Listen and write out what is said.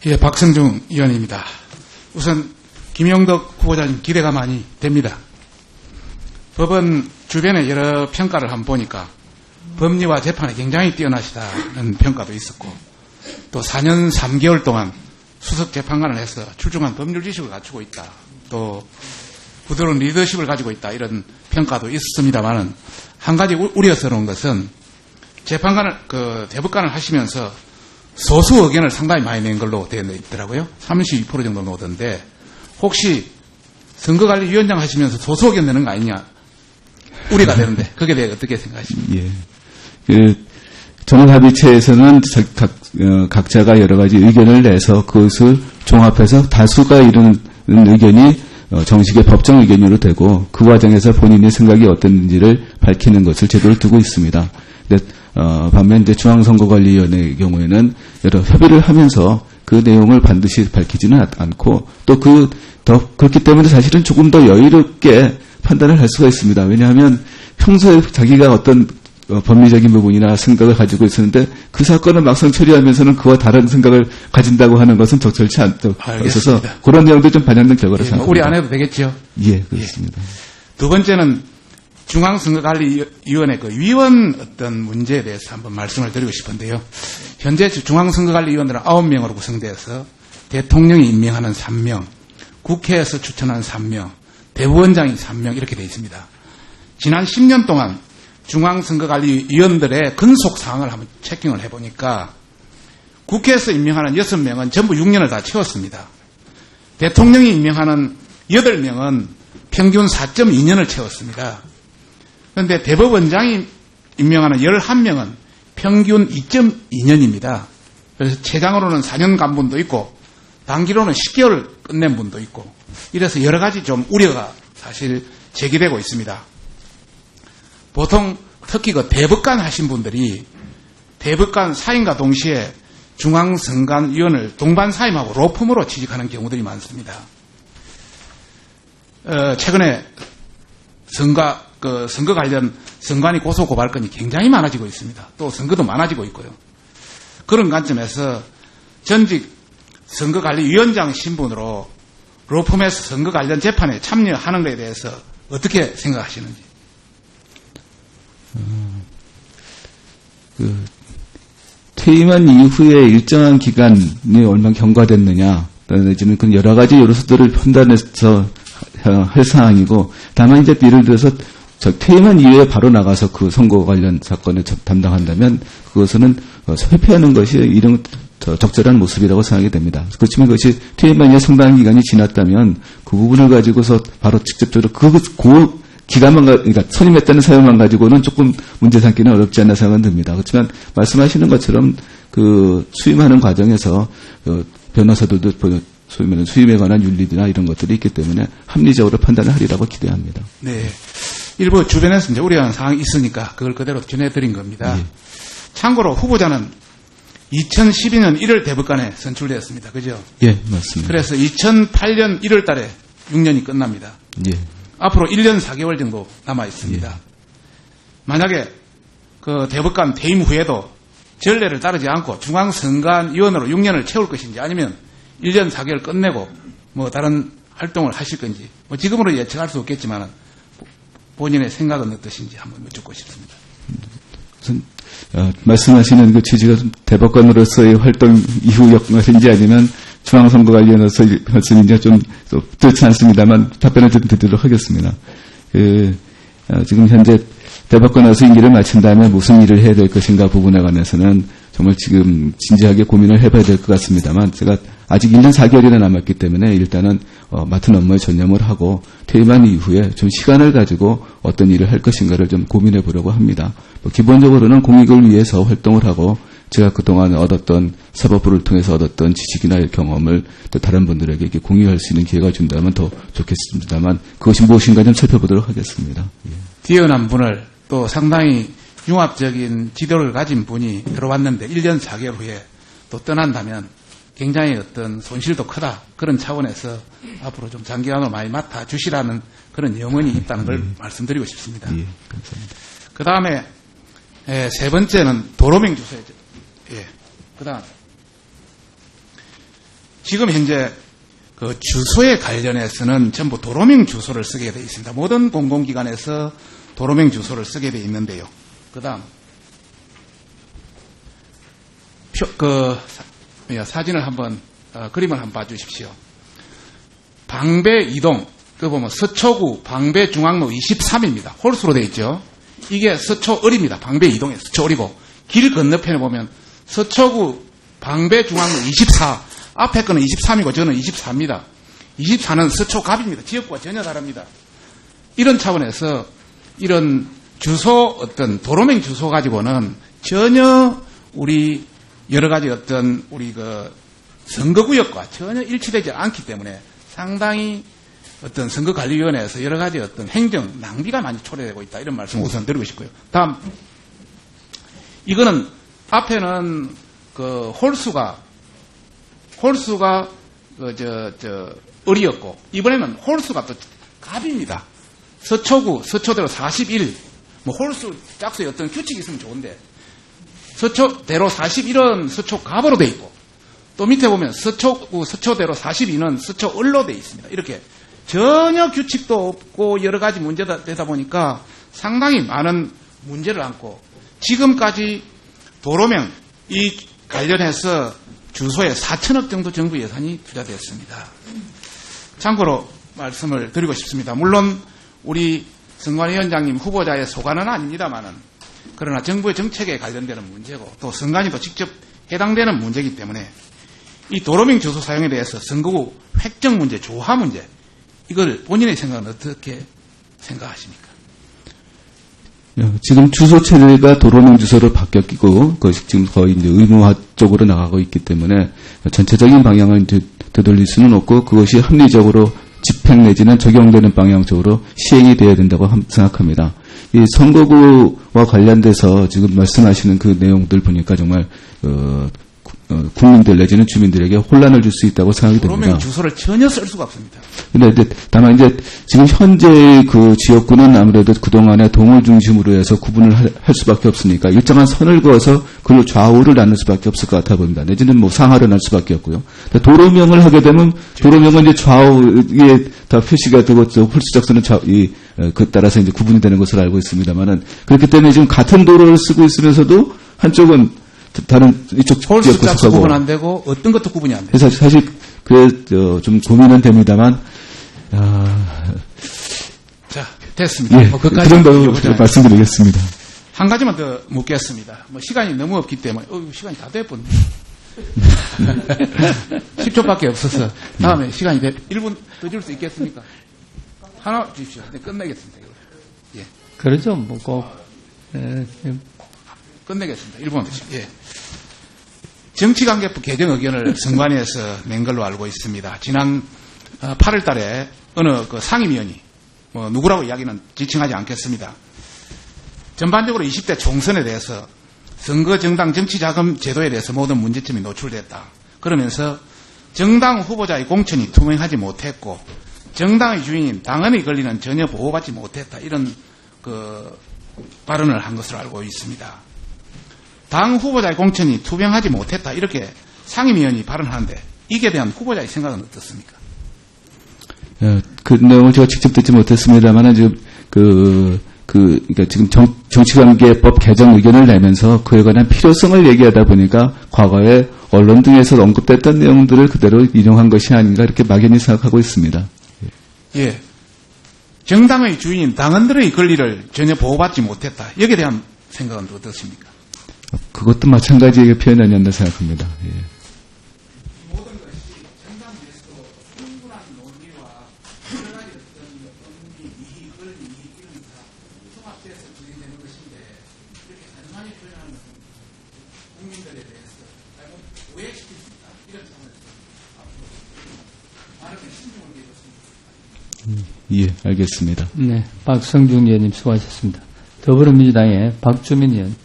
예, 박성중 의원입니다. 우선 김영덕 후보자님 기대가 많이 됩니다. 법원 주변에 여러 평가를 한번 보니까 법리와 재판에 굉장히 뛰어나시다는 평가도 있었고, 또 4년 3개월 동안 수석 재판관을 해서 출중한 법률 지식을 갖추고 있다, 또 부드러운 리더십을 가지고 있다, 이런 평가도 있었습니다만은 한 가지 우려스러운 것은 대법관을 하시면서 소수 의견을 상당히 많이 낸 걸로 되어 있더라고요. 32% 정도 나오던데, 혹시 선거관리위원장 하시면서 소수 의견 내는 거 아니냐 우려가 되는데, 거기에 대해 어떻게 생각하십니까? 예. 전원합의체에서는 각자가 여러 가지 의견을 내서 그것을 종합해서 다수가 이루는 의견이 정식의 법정 의견으로 되고, 그 과정에서 본인의 생각이 어떤지를 밝히는 것을 제도로 두고 있습니다. 반면 이제 중앙선거관리위원회의 경우에는 여러 협의를 하면서 그 내용을 반드시 밝히지는 않고, 또 그렇기 때문에 사실은 조금 더 여유롭게 판단을 할 수가 있습니다. 왜냐하면 평소에 자기가 어떤 법리적인 부분이나 생각을 가지고 있었는데 그 사건을 막상 처리하면서는 그와 다른 생각을 가진다고 하는 것은 적절치 않아서 그런 내용도 좀 반영된 결과로 생각합니다. 우리 안 해도 되겠죠? 예, 그렇습니다. 예. 두 번째는 중앙선거관리위원회 위원 어떤 문제에 대해서 한번 말씀을 드리고 싶은데요. 현재 중앙선거관리위원들은 9명으로 구성되어서 대통령이 임명하는 3명, 국회에서 추천하는 3명, 대법원장이 3명 이렇게 되어 있습니다. 지난 10년 동안 중앙선거관리위원들의 근속 사항을 한번 체킹을 해보니까 국회에서 임명하는 6명은 전부 6년을 다 채웠습니다. 대통령이 임명하는 8명은 평균 4.2년을 채웠습니다. 그런데 대법원장이 임명하는 11명은 평균 2.2년입니다. 그래서 최장으로는 4년 간 분도 있고 단기로는 10개월 끝낸 분도 있고, 이래서 여러 가지 좀 우려가 사실 제기되고 있습니다. 보통 특히 대법관 하신 분들이 대법관 사임과 동시에 중앙선관위원을 동반 사임하고 로펌으로 취직하는 경우들이 많습니다. 최근에 선거 관련 선관위 고소 고발 건이 굉장히 많아지고 있습니다. 또 선거도 많아지고 있고요. 그런 관점에서 전직 선거관리위원장 신분으로 로펌에서 선거 관련 재판에 참여하는 것에 대해서 어떻게 생각하시는지? 퇴임한 이후에 일정한 기간이 얼마나 경과됐느냐, 내지는 그 여러 가지 요소들을 판단해서 할 사항이고, 다만 이제 예를 들어서 퇴임한 이후에 바로 나가서 그 선거 관련 사건을 담당한다면 그것은 회피하는 것이 이런 적절한 모습이라고 생각이 됩니다. 그렇지만 그것이 퇴임한 이후에 상당한 기간이 지났다면 그 부분을 가지고서 바로 직접적으로 그 기간만, 그러니까 선임했다는 사유만 가지고는 조금 문제 삼기는 어렵지 않나 생각은 듭니다. 그렇지만 말씀하시는 것처럼 수임하는 과정에서 변호사들도 소위 말하는 수임에 관한 윤리나 이런 것들이 있기 때문에 합리적으로 판단을 하리라고 기대합니다. 네. 일부 주변에서 이제 우려하는 상황이 있으니까 그걸 그대로 전해드린 겁니다. 예. 참고로 후보자는 2012년 1월 대법관에 선출되었습니다. 그죠? 예, 맞습니다. 그래서 2008년 1월 달에 6년이 끝납니다. 예. 앞으로 1년 4개월 정도 남아 있습니다. 예. 만약에 대법관 퇴임 후에도 전례를 따르지 않고 중앙선관위원으로 6년을 채울 것인지, 아니면 1년 4개월 끝내고 다른 활동을 하실 건지, 지금으로 예측할 수 없겠지만 본인의 생각은 어떠신지 한번 여쭙고 싶습니다. 말씀하시는 그 취지가 대법관으로서의 활동 이후 역할인지 아니면 중앙선거관리위원으로서의 말씀인지 좀 그렇지 않습니다만 답변을 좀 드리도록 하겠습니다. 지금 현재 대법관으로서 임기를 마친 다음에 무슨 일을 해야 될 것인가 부분에 관해서는 정말 지금 진지하게 고민을 해봐야 될 것 같습니다만, 제가 아직 1년 4개월이나 남았기 때문에 일단은 맡은 업무에 전념을 하고 퇴임한 이후에 좀 시간을 가지고 어떤 일을 할 것인가를 좀 고민해 보려고 합니다. 기본적으로는 공익을 위해서 활동을 하고, 제가 그동안 얻었던 사법부를 통해서 얻었던 지식이나 경험을 또 다른 분들에게 이렇게 공유할 수 있는 기회가 준다면 더 좋겠습니다만, 그것이 무엇인가 좀 살펴보도록 하겠습니다. 예. 뛰어난 분을, 또 상당히 융합적인 지도를 가진 분이 들어왔는데 1년 4개월 후에 또 떠난다면 굉장히 어떤 손실도 크다. 그런 차원에서 앞으로 좀 장기간으로 많이 맡아주시라는 그런 염원이 있다는 걸 말씀드리고 싶습니다. 예, 감사합니다. 그 다음에 세 번째는 도로명 주소죠. 예. 그 다음 지금 현재 그 주소에 관련해서는 전부 도로명 주소를 쓰게 되어 있습니다. 모든 공공기관에서 도로명 주소를 쓰게 되어 있는데요. 그 다음, 사진을 한번, 그림을 한번 봐주십시오. 방배 이동, 그 보면 서초구 방배 중앙로 23입니다. 홀수로 되어 있죠. 이게 서초을입니다. 방배 이동에 서초을이고, 길 건너편에 보면 서초구 방배 중앙로 24, 앞에 거는 23이고 저는 24입니다. 24는 서초갑입니다. 지역과 전혀 다릅니다. 이런 차원에서 이런 주소, 어떤 도로명 주소 가지고는 전혀 우리 여러 가지 어떤 우리 그 선거구역과 전혀 일치되지 않기 때문에 상당히 어떤 선거관리위원회에서 여러 가지 어떤 행정 낭비가 많이 초래되고 있다. 이런 말씀을 우선 드리고 싶고요. 다음, 이거는 앞에는 그 홀수가 을이었고, 이번에는 홀수가 또 갑입니다. 서초대로 41, 홀수 짝수에 어떤 규칙이 있으면 좋은데, 서초대로 41은 서초갑으로 돼 있고, 또 밑에 보면 서초대로 42는 서초을로 돼 있습니다. 이렇게 전혀 규칙도 없고 여러 가지 문제가 되다 보니까 상당히 많은 문제를 안고, 지금까지 도로명 이 관련해서 주소에 4천억 정도 정부 예산이 투자되었습니다. 참고로 말씀을 드리고 싶습니다. 물론 우리 선관위원장님 후보자의 소관은 아닙니다만은, 그러나 정부의 정책에 관련되는 문제고 또 선관위도 직접 해당되는 문제이기 때문에 이 도로명 주소 사용에 대해서 선거구 획정 문제, 조화 문제, 이걸 본인의 생각은 어떻게 생각하십니까? 지금 주소 체제가 도로명 주소로 바뀌었고, 그것이 지금 거의 이제 의무화 쪽으로 나가고 있기 때문에 전체적인 방향을 이제 되돌릴 수는 없고, 그것이 합리적으로 집행 내지는 적용되는 방향 쪽으로 시행이 되어야 된다고 생각합니다. 이 선거구와 관련돼서 지금 말씀하시는 그 내용들 보니까 정말 국민들 내지는 주민들에게 혼란을 줄 수 있다고 생각이 됩니다. 도로명 주소를 전혀 쓸 수가 없습니다. 근데 다만 이제 지금 현재 그 지역구는 아무래도 그동안에 동을 중심으로 해서 구분을 할 수밖에 없으니까 일정한 선을 그어서 그걸 좌우를 나눌 수밖에 없을 것 같아 보입니다. 내지는 뭐 상하를 날 수밖에 없고요. 도로명을 하게 되면 도로명은 이제 좌우에 다 표시가 되고 홀수적선은 그 따라서 이제 구분이 되는 것으로 알고 있습니다만은, 그렇기 때문에 지금 같은 도로를 쓰고 있으면서도 한쪽은 다른 이쪽 홀수 짝수 구분 안 되고 어떤 것도 구분이 안 돼요. 그래서 사실 좀 고민은 됩니다만, 자, 됐습니다. 예, 그 정도 말씀드리겠습니다. 한 가지만 더 묻겠습니다. 시간이 너무 없기 때문에 시간이 다 돼버렸네. 10초밖에 없어서 다음에 시간이 1분 더 줄 수 있겠습니까? 하나 주십시오. 네, 끝내겠습니다. 예. 그러죠. 꼭 끝내겠습니다. 1분 드시죠. 예. 정치관계법 개정 의견을 선관위에서 낸 걸로 알고 있습니다. 지난 8월 달에 어느 그 상임위원이 누구라고 이야기는 지칭하지 않겠습니다. 전반적으로 20대 총선에 대해서 선거 정당 정치자금 제도에 대해서 모든 문제점이 노출됐다. 그러면서 정당 후보자의 공천이 투명하지 못했고 정당의 주인인 당헌의 권리는 전혀 보호받지 못했다. 이런 그 발언을 한 것으로 알고 있습니다. 당 후보자의 공천이 투명하지 못했다. 이렇게 상임위원이 발언하는데 이게 대한 후보자의 생각은 어떻습니까? 그 내용을 제가 직접 듣지 못했습니다만 지금 그러니까 지금 정치관계법 개정 의견을 내면서 그에 관한 필요성을 얘기하다 보니까 과거에 언론 등에서 언급됐던 내용들을 그대로 인용한 것이 아닌가 이렇게 막연히 생각하고 있습니다. 예. 정당의 주인인 당원들의 권리를 전혀 보호받지 못했다. 여기에 대한 생각은 어떻습니까? 그것도 마찬가지의 표현이 아니었나 생각합니다. 예. 모든 것이 정당 내에서도 충분한 논리와 여러 가지 어떤 법리, 이익, 권리, 이익 이런 게 다 통합돼서 진행되는 것인데 이렇게 단순하게 표현하는 것은 국민들에 대해서 잘못 오해시킬 수 있다. 이런 차원에서 앞으로 많은 신중을 기울였습니다. 예, 알겠습니다. 네, 박성중 의원님 수고하셨습니다. 더불어민주당의 박주민 의원.